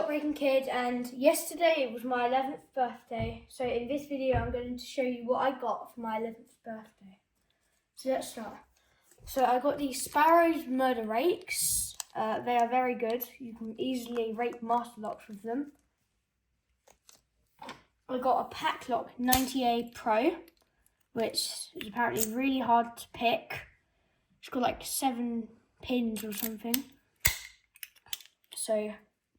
Lockpicking Kid, and yesterday was my 11th birthday. So in this video I'm going to show you what I got for my 11th birthday. So let's start. So I got these Sparrows murder rakes. They are very good. You can easily rake master locks with them. I got a padlock 90A Pro, which is apparently really hard to pick. It's got like 7 pins or something. So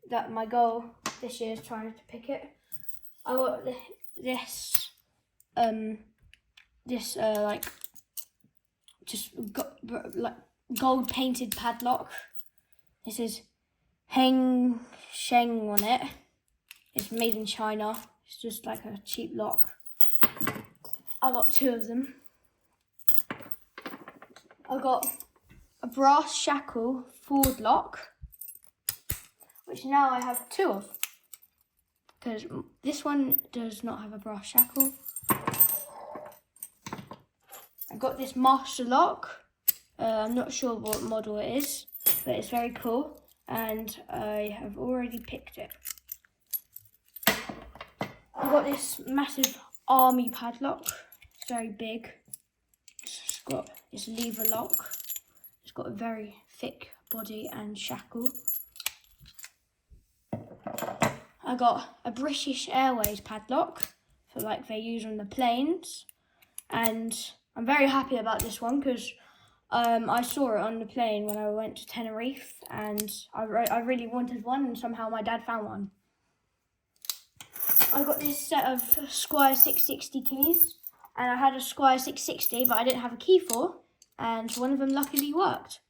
that my goal this year is trying to pick it. I got like gold painted padlock. This is Heng Sheng on it. It's made in China. It's just like a cheap lock. I got 2 of them. I got a brass shackle forward lock, which now I have 2 of, because this one does not have a brass shackle. I got this master lock. I'm not sure what model it is, but it's very cool, and I have already picked it. I got this massive army padlock. It's very big. It's a lever lock. It's got a very thick body and shackle. I got a British Airways padlock for like they use on the planes, and I'm very happy about this one because I saw it on the plane when I went to Tenerife, and I really wanted one, and somehow my dad found one. I got this set of Squire 660 keys, and I had a Squire 660 but I didn't have a key for, and one of them luckily worked.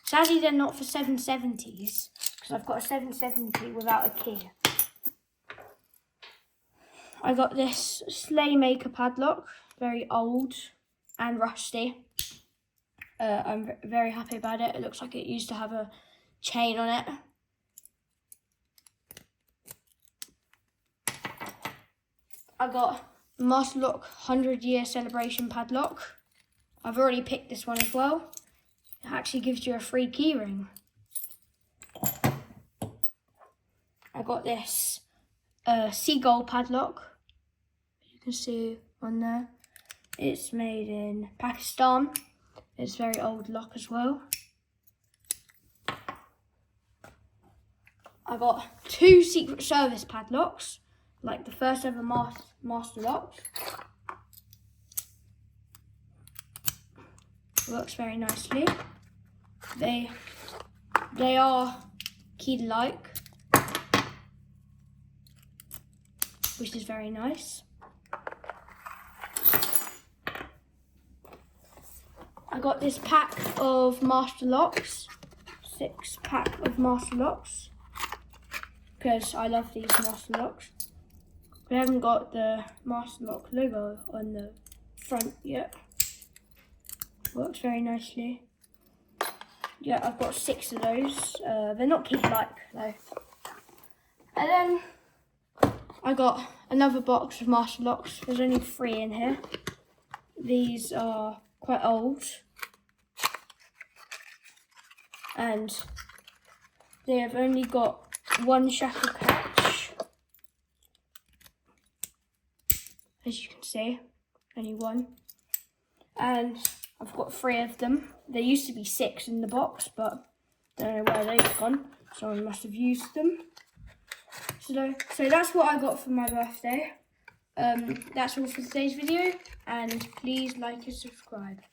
Sadly they're not for 770s, because I've got a 770 without a key. I got this Slaymaker padlock, very old and rusty. I'm very happy about it. It looks like it used to have a chain on it. I got Master Lock 100-year celebration padlock. I've already picked this one as well. It actually gives you a free key ring. I got this seagull padlock. You can see on there. It's made in Pakistan. It's a very old lock as well. I got 2 Secret Service padlocks, like the first ever master locks. Works very nicely. They are key-like, which is very nice. I got this pack of master locks, 6-pack of master locks, because I love these master locks. We haven't got the master lock logo on the front yet. Works very nicely. Yeah, I've got 6 of those. They're not key-like though. And then I got another box of master locks. There's only 3 in here. These are quite old, and they have only got 1 shackle catch, as you can see, only 1, and I've got 3 of them. There used to be 6 in the box, but I don't know where they've gone. Someone must have used them. So that's what I got for my birthday. That's all for today's video, and please like and subscribe.